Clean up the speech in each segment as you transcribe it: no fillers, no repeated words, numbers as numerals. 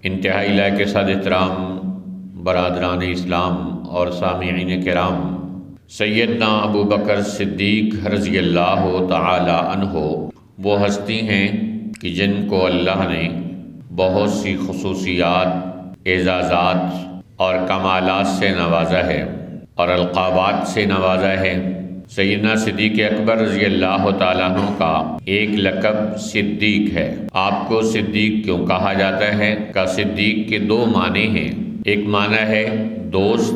انتہائی لائق صد احترام برادران اسلام اور سامعین کرام، سیدنا ابو بکر صدیق رضی اللہ تعالی عنہ وہ ہستی ہیں کہ جن کو اللہ نے بہت سی خصوصیات، اعزازات اور کمالات سے نوازا ہے اور القابات سے نوازا ہے۔ سیدنا صدیق اکبر رضی اللہ تعالیٰ عنہ کا ایک لقب صدیق ہے۔ آپ کو صدیق کیوں کہا جاتا ہے؟ کہ صدیق کے دو معنی ہیں، ایک معنی ہے دوست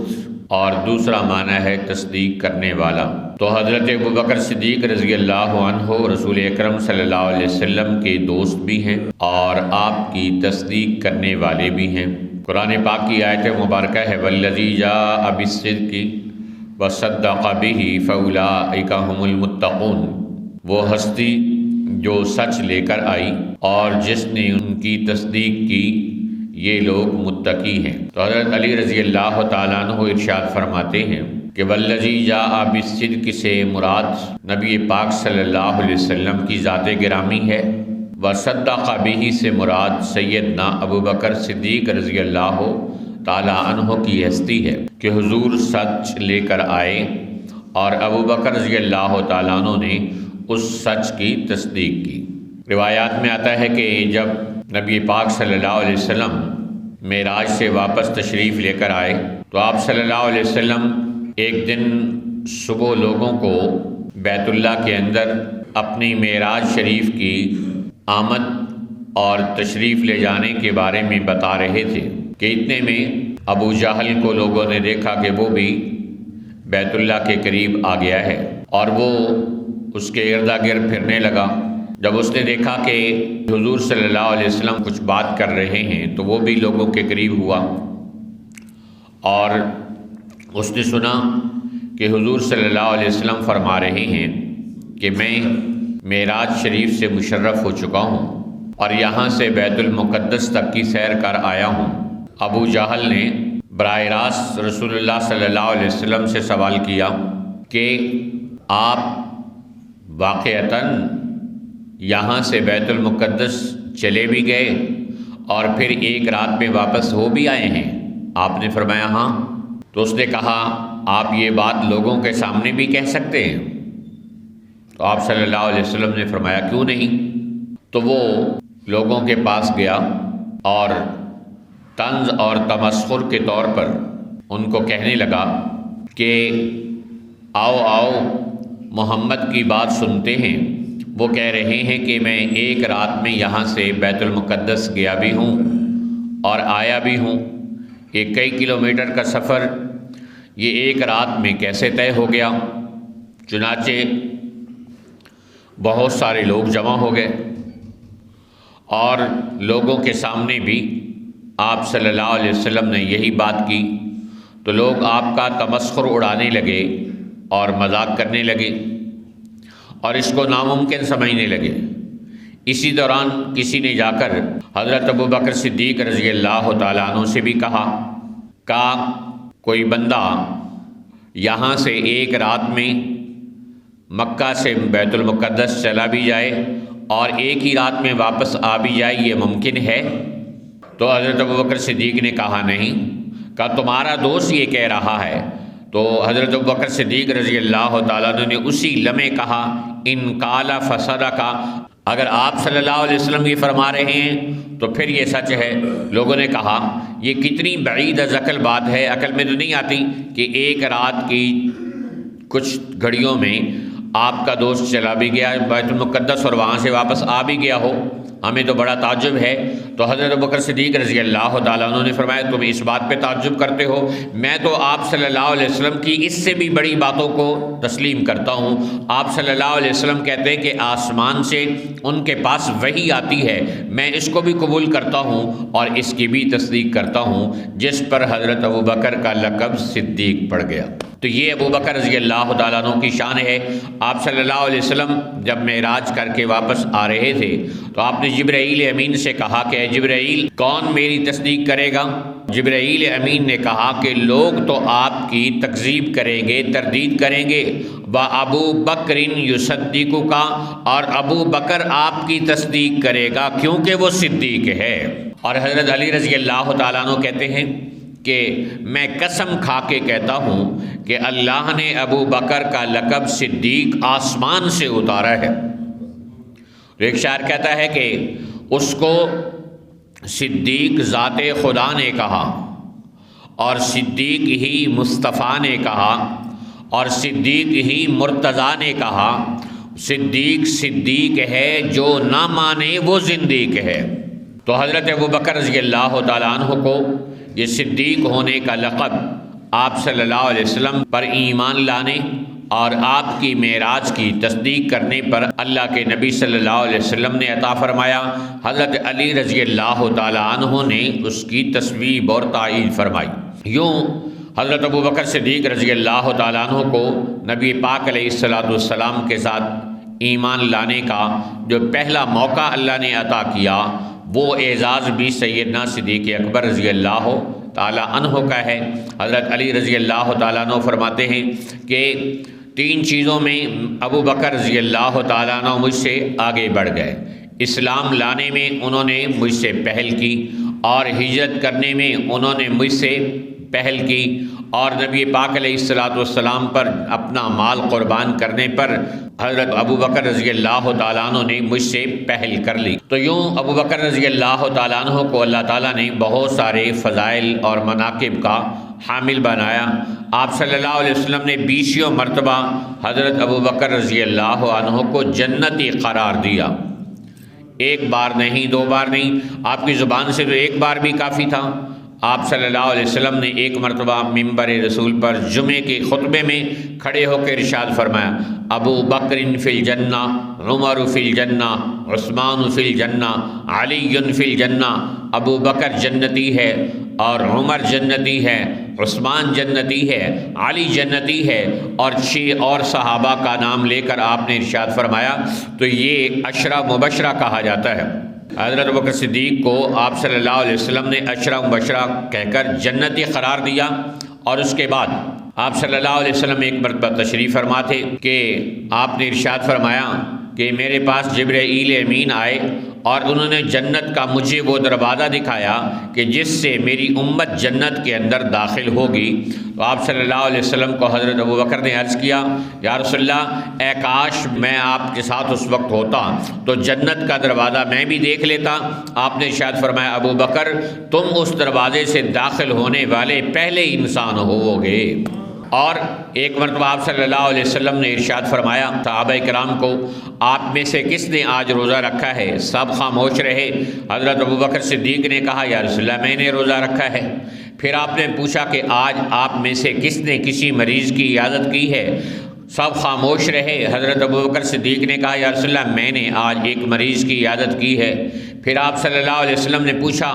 اور دوسرا معنی ہے تصدیق کرنے والا۔ تو حضرت ابو بکر صدیق رضی اللہ عنہ رسول اکرم صلی اللہ علیہ وسلم کے دوست بھی ہیں اور آپ کی تصدیق کرنے والے بھی ہیں۔ قرآن پاک کی آیت مبارکہ ہے وَالَّذِي جَاءَ بِالصِّدْقِ وَصَدَّقَ بِهِ فَأُولَٰئِكَ هُمُ الْمُتَّقُونَ، وہ ہستی جو سچ لے کر آئی اور جس نے ان کی تصدیق کی، یہ لوگ متقی ہیں۔ تو حضرت علی رضی اللہ تعالیٰ عنہ ارشاد فرماتے ہیں کہ وَالَّذِي جَاءَ بِالصِّدْقِ سے مراد نبی پاک صلی اللہ علیہ وسلم کی ذات گرامی ہے، وَصَدَّقَ بِهِ سے مراد سیدنا ابو بکر صدیق رضی اللہ تعالیٰ عنہ کی ہستی ہے کہ حضور سچ لے کر آئے اور ابو بکر رضی اللہ تعالیٰ عنہ نے اس سچ کی تصدیق کی۔ روایات میں آتا ہے کہ جب نبی پاک صلی اللہ علیہ وسلم معراج سے واپس تشریف لے کر آئے تو آپ صلی اللہ علیہ وسلم ایک دن صبح لوگوں کو بیت اللہ کے اندر اپنی معراج شریف کی آمد اور تشریف لے جانے کے بارے میں بتا رہے تھے کہ اتنے میں ابو جہل کو لوگوں نے دیکھا کہ وہ بھی بیت اللہ کے قریب آ گیا ہے اور وہ اس کے اردا گرد پھرنے لگا۔ جب اس نے دیکھا کہ حضور صلی اللہ علیہ وسلم کچھ بات کر رہے ہیں تو وہ بھی لوگوں کے قریب ہوا اور اس نے سنا کہ حضور صلی اللہ علیہ وسلم فرما رہے ہیں کہ میں معراج شریف سے مشرف ہو چکا ہوں اور یہاں سے بیت المقدس تک کی سیر کر آیا ہوں۔ ابو جہل نے براہ راست رسول اللہ صلی اللہ علیہ وسلم سے سوال کیا کہ آپ واقعتاً یہاں سے بیت المقدس چلے بھی گئے اور پھر ایک رات میں واپس ہو بھی آئے ہیں؟ آپ نے فرمایا ہاں۔ تو اس نے کہا آپ یہ بات لوگوں کے سامنے بھی کہہ سکتے ہیں؟ تو آپ صلی اللہ علیہ وسلم نے فرمایا کیوں نہیں؟ تو وہ لوگوں کے پاس گیا اور طنز اور تمسخر کے طور پر ان کو کہنے لگا کہ آؤ آؤ محمد کی بات سنتے ہیں، وہ کہہ رہے ہیں کہ میں ایک رات میں یہاں سے بیت المقدس گیا بھی ہوں اور آیا بھی ہوں، یہ کئی کلومیٹر کا سفر یہ ایک رات میں کیسے طے ہو گیا؟ چنانچہ بہت سارے لوگ جمع ہو گئے اور لوگوں کے سامنے بھی آپ صلی اللہ علیہ وسلم نے یہی بات کی تو لوگ آپ کا تمسخر اڑانے لگے اور مذاق کرنے لگے اور اس کو ناممکن سمجھنے لگے۔ اسی دوران کسی نے جا کر حضرت ابو بکر صدیق رضی اللہ تعالیٰ عنہ سے بھی کہا کوئی بندہ یہاں سے ایک رات میں مکہ سے بیت المقدس چلا بھی جائے اور ایک ہی رات میں واپس آ بھی جائے، یہ ممکن ہے؟ تو حضرت ابو بکر صدیق نے کہا نہیں، کہ تمہارا دوست یہ کہہ رہا ہے۔ تو حضرت ابو بکر صدیق رضی اللہ تعالیٰ عنہ نے اسی لمحے کہا ان قال فصدق، اگر آپ صلی اللہ علیہ وسلم یہ فرما رہے ہیں تو پھر یہ سچ ہے۔ لوگوں نے کہا یہ کتنی بعید از عقل بات ہے، عقل میں تو نہیں آتی کہ ایک رات کی کچھ گھڑیوں میں آپ کا دوست چلا بھی گیا بیت المقدس اور وہاں سے واپس آ بھی گیا ہو، ہمیں تو بڑا تعجب ہے۔ تو حضرت ابو بکر صدیق رضی اللہ تعالیٰ عنہ نے فرمایا تم اس بات پہ تعجب کرتے ہو، میں تو آپ صلی اللہ علیہ وسلم کی اس سے بھی بڑی باتوں کو تسلیم کرتا ہوں۔ آپ صلی اللہ علیہ وسلم کہتے ہیں کہ آسمان سے ان کے پاس وحی آتی ہے، میں اس کو بھی قبول کرتا ہوں اور اس کی بھی تصدیق کرتا ہوں، جس پر حضرت ابو بکر کا لقب صدیق پڑ گیا۔ تو یہ ابو بکر رضی اللہ تعالیٰ عنہ کی شان ہے۔ آپ صلی اللہ علیہ وسلم جب معراج کر کے واپس آ رہے تھے تو آپ نے جبرائیل امین سے کہا کہ اے جبرائیل کون میری تصدیق کرے گا؟ جبرائیل امین نے کہا کہ لوگ تو آپ کی تکذیب کریں گے، تردید کریں گے، ابو بکر یصدق کا، اور ابو بکر آپ کی تصدیق کرے گا کیونکہ وہ صدیق ہے۔ اور حضرت علی رضی اللہ تعالیٰ عنہ کہتے ہیں کہ میں قسم کھا کے کہتا ہوں کہ اللہ نے ابو بکر کا لقب صدیق آسمان سے اتارا ہے۔ ایک شاعر کہتا ہے کہ اس کو صدیق ذات خدا نے کہا، اور صدیق ہی مصطفیٰ نے کہا، اور صدیق ہی مرتضیٰ نے کہا، صدیق صدیق ہے جو نہ مانے وہ زندیق ہے۔ تو حضرت ابو بکر رضی اللہ تعالیٰ عنہ کو یہ صدیق ہونے کا لقب آپ صلی اللہ علیہ وسلم پر ایمان لانے اور آپ کی معراج کی تصدیق کرنے پر اللہ کے نبی صلی اللہ علیہ وسلم نے عطا فرمایا۔ حضرت علی رضی اللہ تعالیٰ عنہ نے اس کی تصویب اور تائید فرمائی۔ یوں حضرت ابو بکر صدیق رضی اللہ تعالیٰ عنہ کو نبی پاک علیہ السلام کے ساتھ ایمان لانے کا جو پہلا موقع اللہ نے عطا کیا، وہ اعزاز بھی سیدنا صدیق اکبر رضی اللہ تعالیٰ عنہ کا ہے۔ حضرت علی رضی اللہ تعالیٰ عنہ فرماتے ہیں کہ 3 چیزوں میں ابو بکر رضی اللہ تعالیٰ عنہ مجھ سے آگے بڑھ گئے۔ اسلام لانے میں انہوں نے مجھ سے پہل کی، اور ہجرت کرنے میں انہوں نے مجھ سے پہل کی، اور نبی پاک علیہ السلام پر اپنا مال قربان کرنے پر حضرت ابو بکر رضی اللہ تعالیٰ عنہ نے مجھ سے پہل کر لی۔ تو یوں ابو بکر رضی اللہ تعالیٰ عنہ کو اللہ تعالیٰ نے بہت سارے فضائل اور مناقب کا حامل بنایا۔ آپ صلی اللہ علیہ وسلم نے 20 مرتبہ حضرت ابو بکر رضی اللہ عنہ کو جنتی قرار دیا، 1 بار نہیں، 2 بار نہیں، آپ کی زبان سے تو 1 بار بھی کافی تھا۔ آپ صلی اللہ علیہ وسلم نے 1 مرتبہ منبر رسول پر جمعے کے خطبے میں کھڑے ہو کے ارشاد فرمایا، ابو بکر فی الجنہ، عمر فی الجنہ، عثمان فی الجنہ، علی فی الجنہ۔ ابو بکر جنتی ہے، اور عمر جنتی ہے، عثمان جنتی ہے، علی جنتی ہے، اور 6 اور صحابہ کا نام لے کر آپ نے ارشاد فرمایا۔ تو یہ عشرہ مبشرہ کہا جاتا ہے۔ حضرت ابوبکر صدیق کو آپ صلی اللہ علیہ وسلم نے عشرہ مبشرہ کہہ کر جنتی قرار دیا، اور اس کے بعد آپ صلی اللہ علیہ وسلم ایک مرتبہ تشریف فرما تھے کہ آپ نے ارشاد فرمایا کہ میرے پاس جبرائیل امین آئے، اور انہوں نے جنت کا مجھے وہ دروازہ دکھایا کہ جس سے میری امت جنت کے اندر داخل ہوگی۔ تو آپ صلی اللہ علیہ وسلم کو حضرت ابوبکر نے عرض کیا، یا رسول اللہ، اے کاش میں آپ کے ساتھ اس وقت ہوتا تو جنت کا دروازہ میں بھی دیکھ لیتا۔ آپ نے ارشاد فرمایا، ابوبکر تم اس دروازے سے داخل ہونے والے پہلے انسان ہوگے۔ اور ایک مرتبہ آپ صلی اللہ علیہ وسلم نے ارشاد فرمایا صحابہ کرام کو، آپ میں سے کس نے آج روزہ رکھا ہے؟ سب خاموش رہے۔ حضرت ابوبکر صدیق نے کہا، یا رسول اللہ میں نے روزہ رکھا ہے۔ پھر آپ نے پوچھا کہ آج آپ میں سے کس نے کسی مریض کی عیادت کی ہے؟ سب خاموش رہے۔ حضرت ابوبکر صدیق نے کہا، یا رسول اللہ میں نے آج ایک مریض کی عیادت کی ہے۔ پھر آپ صلی اللہ علیہ وسلم نے پوچھا،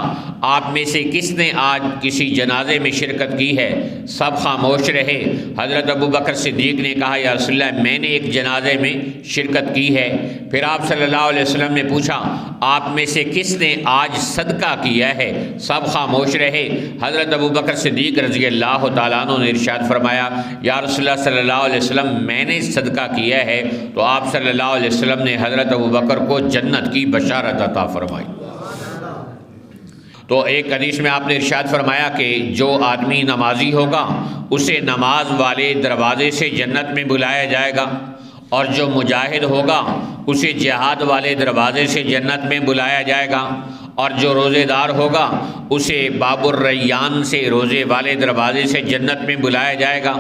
آپ میں سے کس نے آج کسی جنازے میں شرکت کی ہے؟ سب خاموش رہے۔ حضرت ابوبکر صدیق نے کہا، یا رسول اللہ میں نے ایک جنازے میں شرکت کی ہے۔ پھر آپ صلی اللہ علیہ وسلم نے پوچھا، آپ میں سے کس نے آج صدقہ کیا ہے؟ سب خاموش رہے۔ حضرت ابوبکر صدیق رضی اللہ تعالیٰ عنہ نے ارشاد فرمایا، یا رسول اللہ صلی اللہ علیہ وسلم میں نے صدقہ کیا ہے۔ تو آپ صلی اللہ علیہ وسلم نے حضرت ابوبکر کو جنت کی بشارت عطا فرمائی۔ تو ایک حدیث میں آپ نے ارشاد فرمایا کہ جو آدمی نمازی ہوگا اسے نماز والے دروازے سے جنت میں بلایا جائے گا، اور جو مجاہد ہوگا اسے جہاد والے دروازے سے جنت میں بلایا جائے گا، اور جو روزے دار ہوگا اسے باب الریان سے روزے والے دروازے سے جنت میں بلایا جائے گا،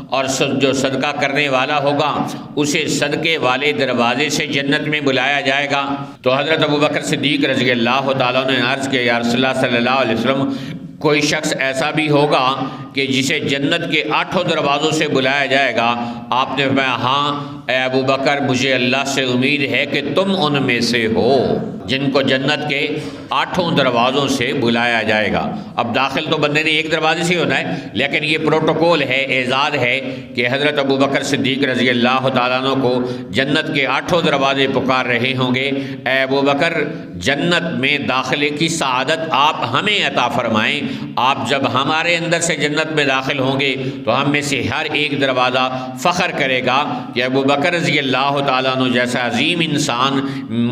اور جو صدقہ کرنے والا ہوگا اسے صدقے والے دروازے سے جنت میں بلایا جائے گا۔ تو حضرت ابوبکر صدیق رضی اللہ تعالیٰ نے عرض کیا، یا رسول اللہ صلی اللہ علیہ وسلم کوئی شخص ایسا بھی ہوگا کہ جسے جنت کے 8 دروازوں سے بلایا جائے گا، آپ نے فرمایا ہاں اے ابو بکر، مجھے اللہ سے امید ہے کہ تم ان میں سے ہو جن کو جنت کے 8 دروازوں سے بلایا جائے گا۔ اب داخل تو بندے نے ایک دروازے سے ہونا ہے، لیکن یہ پروٹوکول ہے، اعزاز ہے کہ حضرت ابو بکر صدیق رضی اللہ تعالیٰ عنہ کو جنت کے 8 دروازے پکار رہے ہوں گے، اے ابو بکر جنت میں داخلے کی سعادت آپ ہمیں عطا فرمائیں۔ آپ جب ہمارے اندر سے جنت میں داخل ہوں گے تو ہم میں سے ہر ایک دروازہ فخر کرے گا کہ ابو بکر رضی اللہ تعالیٰ عنہ جیسا عظیم انسان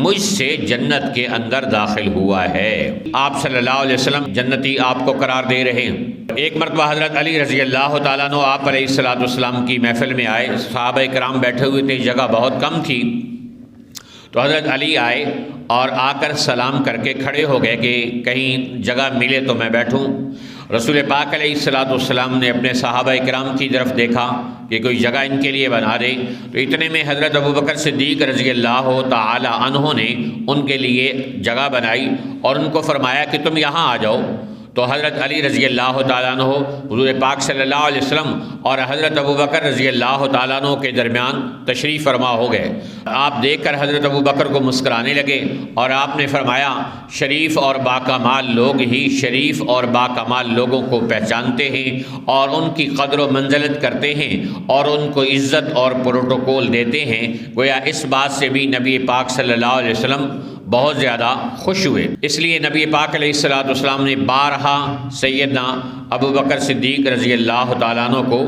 مجھ سے جنت کے اندر داخل ہوا ہے۔ آپ صلی اللہ علیہ وسلم جنتی آپ کو قرار دے رہے ہیں۔ ایک مرتبہ حضرت علی رضی اللہ تعالیٰ عنہ آپ علیہ السلام کی محفل میں آئے، صحابہ کرام بیٹھے ہوئے تھے، جگہ بہت کم تھی، تو حضرت علی آئے اور آ کر سلام کر کے کھڑے ہو گئے کہ کہیں جگہ ملے تو میں بیٹھوں۔ رسول پاک علیہ السلام نے اپنے صحابہ کرام کی طرف دیکھا کہ کوئی جگہ ان کے لیے بنا دے، تو اتنے میں حضرت ابو بکر صدیق رضی اللہ تعالی عنہ نے ان کے لیے جگہ بنائی اور ان کو فرمایا کہ تم یہاں آ جاؤ۔ تو حضرت علی رضی اللہ تعالیٰ عنہ حضور پاک صلی اللہ علیہ وسلم اور حضرت ابو بکر رضی اللہ تعالیٰ عنہ کے درمیان تشریف فرما ہو گئے۔ آپ دیکھ کر حضرت ابو بکر کو مسکرانے لگے اور آپ نے فرمایا شریف اور باکمال لوگ ہی شریف اور باکمال لوگوں کو پہچانتے ہیں اور ان کی قدر و منزلت کرتے ہیں اور ان کو عزت اور پروٹوکول دیتے ہیں۔ گویا اس بات سے بھی نبی پاک صلی اللہ علیہ وسلم بہت زیادہ خوش ہوئے۔ اس لیے نبی پاک علیہ السلام نے بارہا سیدنا ابو بکر صدیق رضی اللہ تعالیٰ عنہ کو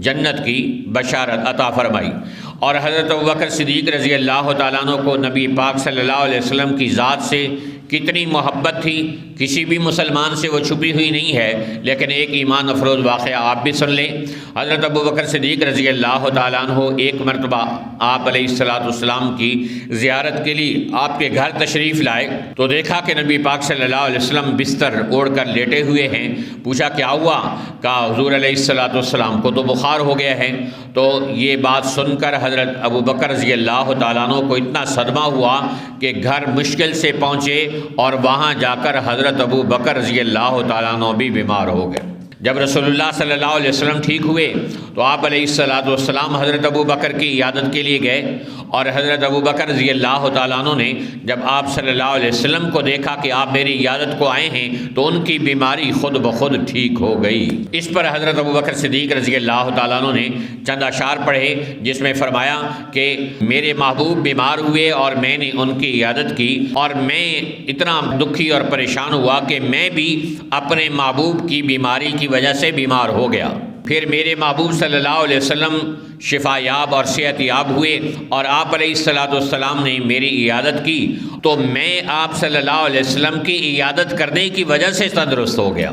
جنت کی بشارت عطا فرمائی، اور حضرت ابو بکر صدیق رضی اللہ تعالیٰ عنہ کو نبی پاک صلی اللہ علیہ وسلم کی ذات سے کتنی محبت تھی کسی بھی مسلمان سے وہ چھپی ہوئی نہیں ہے، لیکن ایک ایمان افروز واقعہ آپ بھی سن لیں۔ حضرت ابو بکر صدیق رضی اللہ تعالیٰ عنہ ایک مرتبہ آپ علیہ السلام کی زیارت کے لیے آپ کے گھر تشریف لائے تو دیکھا کہ نبی پاک صلی اللہ علیہ وسلم بستر اوڑھ کر لیٹے ہوئے ہیں۔ پوچھا کیا ہوا؟ کہا حضور علیہ السلام کو تو بخار ہو گیا ہے۔ تو یہ بات سن کر حضرت ابو بکر رضی اللہ تعالیٰ عنہ کو اتنا صدمہ ہوا کہ گھر مشکل سے پہنچے اور وہاں جا کر حضرت ابو بکر رضی اللہ تعالیٰ عنہ بھی بیمار ہو گئے۔ جب رسول اللہ صلی اللہ علیہ وسلم ٹھیک ہوئے تو آپ علیہ السلام حضرت ابو بکر کی عیادت کے لیے گئے، اور حضرت ابو بکر رضی اللہ تعالیٰ عنہ نے جب آپ صلی اللہ علیہ وسلم کو دیکھا کہ آپ میری عیادت کو آئے ہیں تو ان کی بیماری خود بخود ٹھیک ہو گئی۔ اس پر حضرت ابو بکر صدیق رضی اللہ تعالیٰ عنہ نے چند اشعار پڑھے جس میں فرمایا کہ میرے محبوب بیمار ہوئے اور میں نے ان کی عیادت کی، اور میں اتنا دکھی اور پریشان ہوا کہ میں بھی اپنے محبوب کی بیماری کی وجہ سے بیمار ہو گیا۔ پھر میرے محبوب صلی اللہ علیہ وسلم شفا یاب اور صحت یاب ہوئے اور آپ علیہ السلام نے میری عیادت کی، تو میں آپ صلی اللہ علیہ وسلم کی عیادت کرنے کی وجہ سے تندرست ہو گیا۔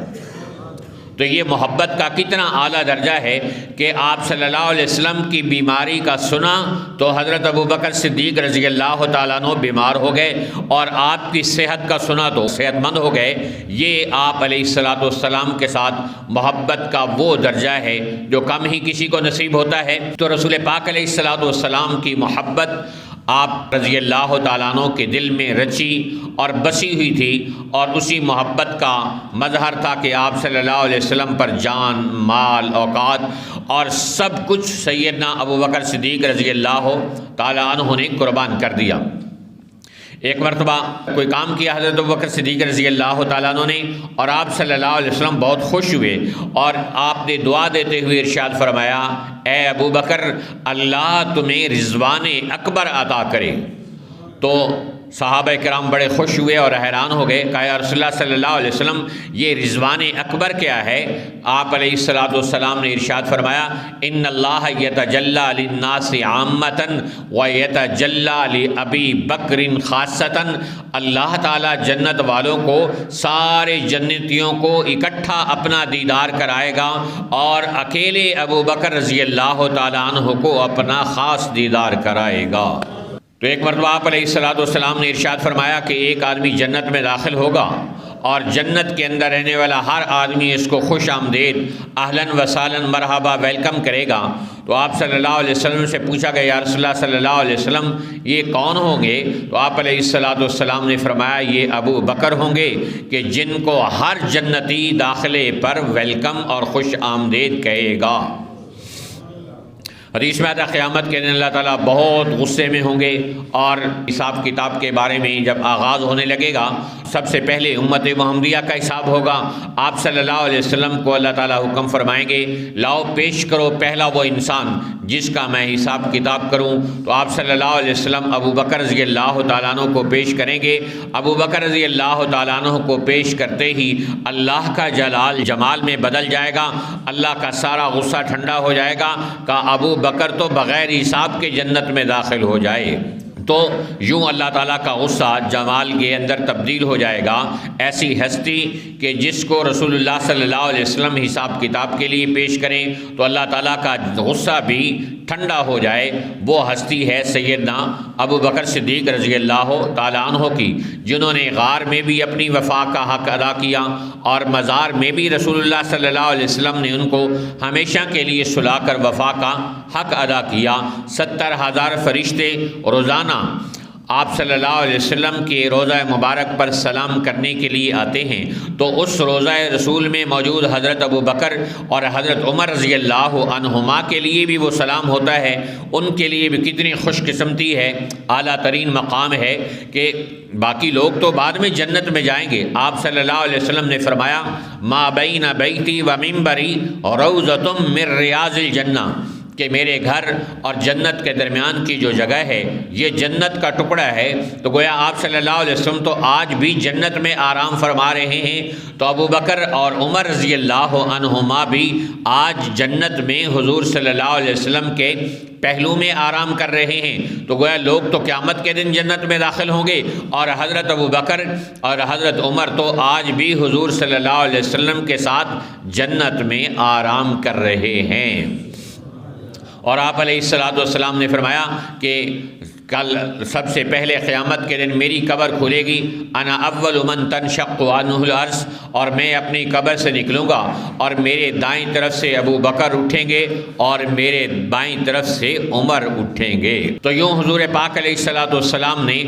تو یہ محبت کا کتنا اعلیٰ درجہ ہے کہ آپ صلی اللہ علیہ وسلم کی بیماری کا سنا تو حضرت ابو بکر صدیق رضی اللہ تعالیٰ عنہ بیمار ہو گئے، اور آپ کی صحت کا سنا تو صحت مند ہو گئے۔ یہ آپ علیہ السلام کے ساتھ محبت کا وہ درجہ ہے جو کم ہی کسی کو نصیب ہوتا ہے۔ تو رسول پاک علیہ السلام کی محبت آپ رضی اللہ تعالیٰ عنہ کے دل میں رچی اور بسی ہوئی تھی، اور اسی محبت کا مظہر تھا کہ آپ صلی اللہ علیہ وسلم پر جان، مال، اوقات اور سب کچھ سیدنا ابو بکر صدیق رضی اللہ تعالیٰ عنہ نے قربان کر دیا۔ ایک مرتبہ کوئی کام کیا حضرت ابو بکر صدیق رضی اللہ تعالیٰ عنہ نے، اور آپ صلی اللہ علیہ وسلم بہت خوش ہوئے اور آپ نے دعا دیتے ہوئے ارشاد فرمایا اے ابو بکر اللہ تمہیں رضوان اکبر عطا کرے۔ تو صحابہ کرام بڑے خوش ہوئے اور حیران ہو گئے، کہا یا رسول اللہ صلی اللہ علیہ وسلم یہ رضوان اکبر کیا ہے؟ آپ علیہ السلام نے ارشاد فرمایا ان اللہ یتجلی للناس عامۃ ویتجلی لابی بکر خاصۃ، اللہ تعالیٰ جنت والوں کو، سارے جنتیوں کو اکٹھا اپنا دیدار کرائے گا، اور اکیلے ابو بکر رضی اللہ تعالیٰ عنہ کو اپنا خاص دیدار کرائے گا۔ تو ایک مرتبہ آپ علیہ السلام نے ارشاد فرمایا کہ ایک آدمی جنت میں داخل ہوگا اور جنت کے اندر رہنے والا ہر آدمی اس کو خوش آمدید اہلاً و سہلاً مرحبا ویلکم کرے گا۔ تو آپ صلی اللہ علیہ وسلم سے پوچھا گیا یا رسول اللہ صلی اللہ علیہ وسلم یہ کون ہوں گے؟ تو آپ علیہ السلام نے فرمایا یہ ابو بکر ہوں گے کہ جن کو ہر جنتی داخلے پر ویلکم اور خوش آمدید کہے گا۔ حدیث میں آتا ہے قیامت کے دن اللہ تعالیٰ بہت غصے میں ہوں گے، اور حساب کتاب کے بارے میں جب آغاز ہونے لگے گا سب سے پہلے امت محمدیہ کا حساب ہوگا۔ آپ صلی اللہ علیہ وسلم کو اللہ تعالیٰ حکم فرمائیں گے لاؤ پیش کرو پہلا وہ انسان جس کا میں حساب کتاب کروں۔ تو آپ صلی اللہ علیہ وسلم ابو بکر رضی اللہ تعالیٰ عنہ کو پیش کریں گے۔ ابو بکر رضی اللہ تعالیٰ عنہ کو پیش کرتے ہی اللہ کا جلال جمال میں بدل جائے گا، اللہ کا سارا غصہ ٹھنڈا ہو جائے گا کہ ابو بکر تو بغیر حساب کے جنت میں داخل ہو جائے۔ تو یوں اللہ تعالیٰ کا غصہ جمال کے اندر تبدیل ہو جائے گا۔ ایسی ہستی کہ جس کو رسول اللہ صلی اللہ علیہ وسلم حساب کتاب کے لیے پیش کریں تو اللہ تعالیٰ کا غصہ بھی ٹھنڈا ہو جائے، وہ ہستی ہے سیدنا ابو بکر صدیق رضی اللہ تعالیٰ عنہ کی، جنہوں نے غار میں بھی اپنی وفا کا حق ادا کیا اور مزار میں بھی رسول اللہ صلی اللہ علیہ وسلم نے ان کو ہمیشہ کے لیے سلا کر وفا کا حق ادا کیا۔ 70,000 فرشتے روزانہ آپ صلی اللہ علیہ وسلم کے روضہ مبارک پر سلام کرنے کے لیے آتے ہیں، تو اس روضہ رسول میں موجود حضرت ابو بکر اور حضرت عمر رضی اللہ عنہما کے لیے بھی وہ سلام ہوتا ہے۔ ان کے لیے بھی کتنی خوش قسمتی ہے، اعلیٰ ترین مقام ہے کہ باقی لوگ تو بعد میں جنت میں جائیں گے۔ آپ صلی اللہ علیہ وسلم نے فرمایا ما بین بیتی و منبری روضۃ من ریاض الجنہ، کہ میرے گھر اور جنت کے درمیان کی جو جگہ ہے یہ جنت کا ٹکڑا ہے۔ تو گویا آپ صلی اللہ علیہ وسلم تو آج بھی جنت میں آرام فرما رہے ہیں، تو ابو بکر اور عمر رضی اللہ عنہما بھی آج جنت میں حضور صلی اللہ علیہ وسلم کے پہلو میں آرام کر رہے ہیں۔ تو گویا لوگ تو قیامت کے دن جنت میں داخل ہوں گے، اور حضرت ابو بکر اور حضرت عمر تو آج بھی حضور صلی اللہ علیہ وسلم کے ساتھ جنت میں آرام کر رہے ہیں۔ اور آپ علیہ السلام نے فرمایا کہ کل سب سے پہلے قیامت کے دن میری قبر کھلے گی، انا اول من تنشق عنہ الارض، اور میں اپنی قبر سے نکلوں گا اور میرے دائیں طرف سے ابو بکر اٹھیں گے اور میرے بائیں طرف سے عمر اٹھیں گے۔ تو یوں حضور پاک علیہ السلام نے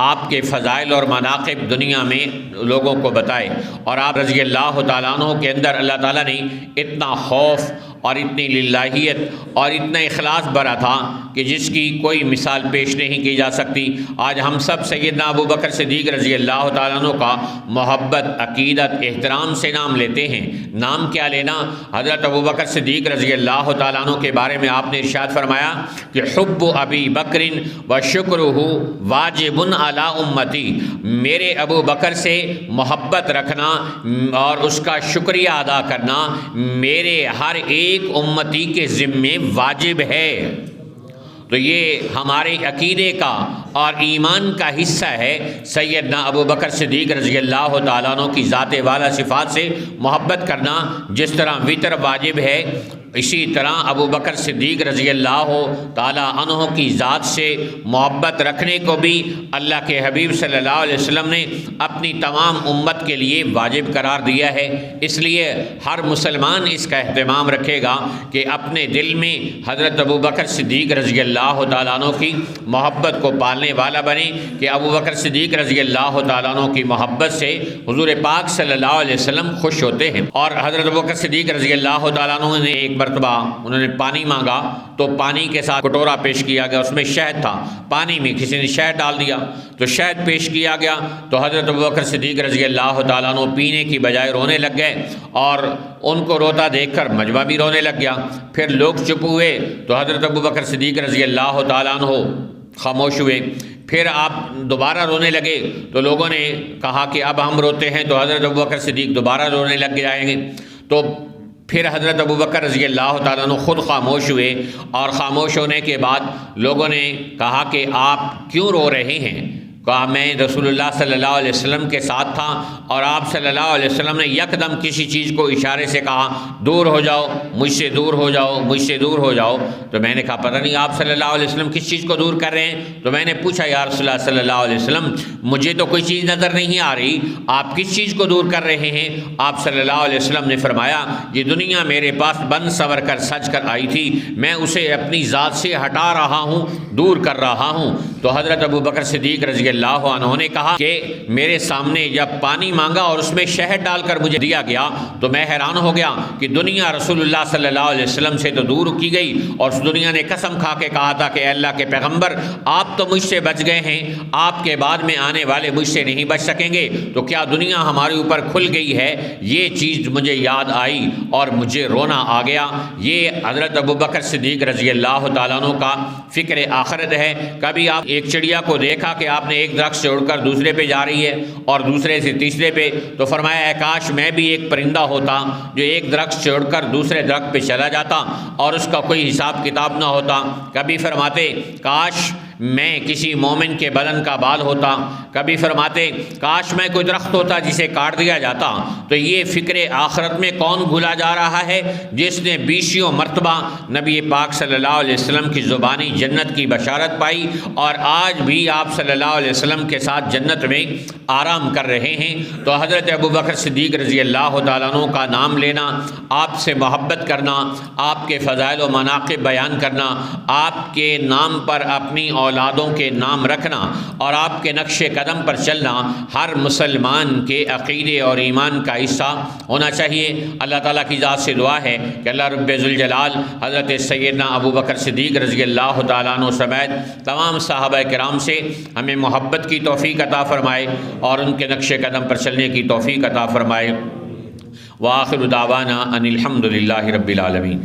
آپ کے فضائل اور مناقب دنیا میں لوگوں کو بتائے، اور آپ رضی اللہ تعالیٰ عنہ کے اندر اللہ تعالیٰ نے اتنا خوف اور اتنی للہیت اور اتنا اخلاص بھرا تھا کہ جس کی کوئی مثال پیش نہیں کی جا سکتی۔ آج ہم سب سیدنا ابو بکر صدیق رضی اللہ تعالیٰ عنہ کا محبت، عقیدت، احترام سے نام لیتے ہیں۔ نام کیا لینا؟ حضرت ابو بکر صدیق رضی اللہ تعالیٰ عنہ کے بارے میں آپ نے ارشاد فرمایا کہ حب ابی بکر و شکرہ واجب علی امتی، میرے ابو بکر سے محبت رکھنا اور اس کا شکریہ ادا کرنا میرے ہر ایک امتی کے ذمے واجب ہے۔ تو یہ ہمارے عقیدے کا اور ایمان کا حصہ ہے۔ سیدنا ابو بکر صدیق رضی اللہ تعالیٰ عنہ کی ذات والا صفات سے محبت کرنا، جس طرح وطر واجب ہے اسی طرح ابو بکر صدیق رضی اللہ تعالیٰ عنہ کی ذات سے محبت رکھنے کو بھی اللہ کے حبیب صلی اللہ علیہ وسلم نے اپنی تمام امت کے لیے واجب قرار دیا ہے۔ اس لیے ہر مسلمان اس کا اہتمام رکھے گا کہ اپنے دل میں حضرت ابو بکر صدیق رضی اللہ تعالیٰ عنہ کی محبت کو پالنے والا بنے، کہ ابو بکر صدیق رضی اللہ تعالیٰ عنہ کی محبت سے حضور پاک صلی اللہ علیہ وسلم خوش ہوتے ہیں۔ اور حضرت ابو بکر صدیق رضی اللہ تعالیٰ عنہ نے ایک مرتبہ انہوں نے پانی مانگا تو پانی کے ساتھ کٹورا پیش کیا گیا، اس میں شہد تھا، پانی میں کسی نے شہد ڈال دیا تو شہد پیش کیا گیا، تو حضرت ابوبکر صدیق رضی اللہ تعالیٰ عنہ پینے کی بجائے رونے لگ گئے، اور ان کو روتا دیکھ کر مجمع بھی رونے لگ گیا۔ پھر لوگ چپ ہوئے تو حضرت ابوبکر صدیق رضی اللہ تعالیٰ عنہ خاموش ہوئے۔ پھر آپ دوبارہ رونے لگے تو لوگوں نے کہا کہ اب ہم روتے ہیں، تو حضرت ابوبکر صدیق دوبارہ رونے لگ جائیں گے۔ تو پھر حضرت ابوبکر رضی اللہ تعالیٰ عنہ خود خاموش ہوئے، اور خاموش ہونے کے بعد لوگوں نے کہا کہ آپ کیوں رو رہے ہیں؟ کہا میں رسول اللہ صلی اللہ علیہ وسلم کے ساتھ تھا اور آپ صلی اللہ علیہ وسلم نے یکدم کسی چیز کو اشارے سے کہا دور ہو جاؤ، مجھ سے دور ہو جاؤ، مجھ سے دور ہو جاؤ۔ تو میں نے کہا پتہ نہیں آپ صلی اللہ علیہ وسلم کس چیز کو دور کر رہے ہیں؟ تو میں نے پوچھا یا رسول اللہ صلی اللہ علیہ وسلم مجھے تو کوئی چیز نظر نہیں آ رہی، آپ کس چیز کو دور کر رہے ہیں؟ آپ صلی اللہ علیہ وسلم نے فرمایا یہ دنیا میرے پاس بن سور کر سج کر آئی تھی، میں اسے اپنی ذات سے ہٹا رہا ہوں، دور کر رہا ہوں۔ تو حضرت ابو بکر صدیق رضی اللہ عنہ نے کہا کہ میرے سامنے جب پانی مانگا اور اس میں شہد ڈال کر مجھے دیا گیا تو میں حیران ہو گیا کہ دنیا رسول اللہ صلی اللہ علیہ وسلم سے تو دور کی گئی، اور اس دنیا نے قسم کھا کے کہا تھا کہ اے اللہ کے پیغمبر آپ تو مجھ سے بچ گئے ہیں، آپ کے بعد میں آنے والے مجھ سے نہیں بچ سکیں گے، تو کیا دنیا ہمارے اوپر کھل گئی ہے؟ یہ چیز مجھے یاد آئی اور مجھے رونا آ گیا۔ یہ حضرت ابو بکر صدیق رضی اللہ تعالیٰ عنہ کا فکر آخرت ہے۔ کبھی آپ ایک چڑیا کو دیکھا کہ آپ نے ایک درخت سے اڑ کر دوسرے پہ جا رہی ہے اور دوسرے سے تیسرے پہ، تو فرمایا اے کاش میں بھی ایک پرندہ ہوتا جو ایک درخت سے اڑ کر دوسرے درخت پہ چلا جاتا اور اس کا کوئی حساب کتاب نہ ہوتا۔ کبھی فرماتے کاش میں کسی مومن کے بدن کا بال ہوتا، کبھی فرماتے کاش میں کوئی درخت ہوتا جسے کاٹ دیا جاتا۔ تو یہ فکر آخرت میں کون بھولا جا رہا ہے؟ جس نے بیسیوں مرتبہ نبی پاک صلی اللہ علیہ وسلم کی زبانی جنت کی بشارت پائی اور آج بھی آپ صلی اللہ علیہ وسلم کے ساتھ جنت میں آرام کر رہے ہیں۔ تو حضرت ابو بکر صدیق رضی اللہ تعالیٰ عنہ کا نام لینا، آپ سے محبت کرنا، آپ کے فضائل و مناقب بیان کرنا، آپ کے نام پر اپنی اولادوں کے نام رکھنا اور آپ کے نقش قدم پر چلنا ہر مسلمان کے عقیدے اور ایمان کا حصہ ہونا چاہیے۔ اللہ تعالیٰ کی ذات سے دعا ہے کہ اللہ رب ذوالجلال حضرت سیدنا ابو بکر صدیق رضی اللہ تعالیٰ عنہ سمیت تمام صحابہ کرام سے ہمیں محبت کی توفیق عطا فرمائے اور ان کے نقش قدم پر چلنے کی توفیق عطا فرمائے۔ وآخر دعوانا ان الحمد للہ رب العالمین۔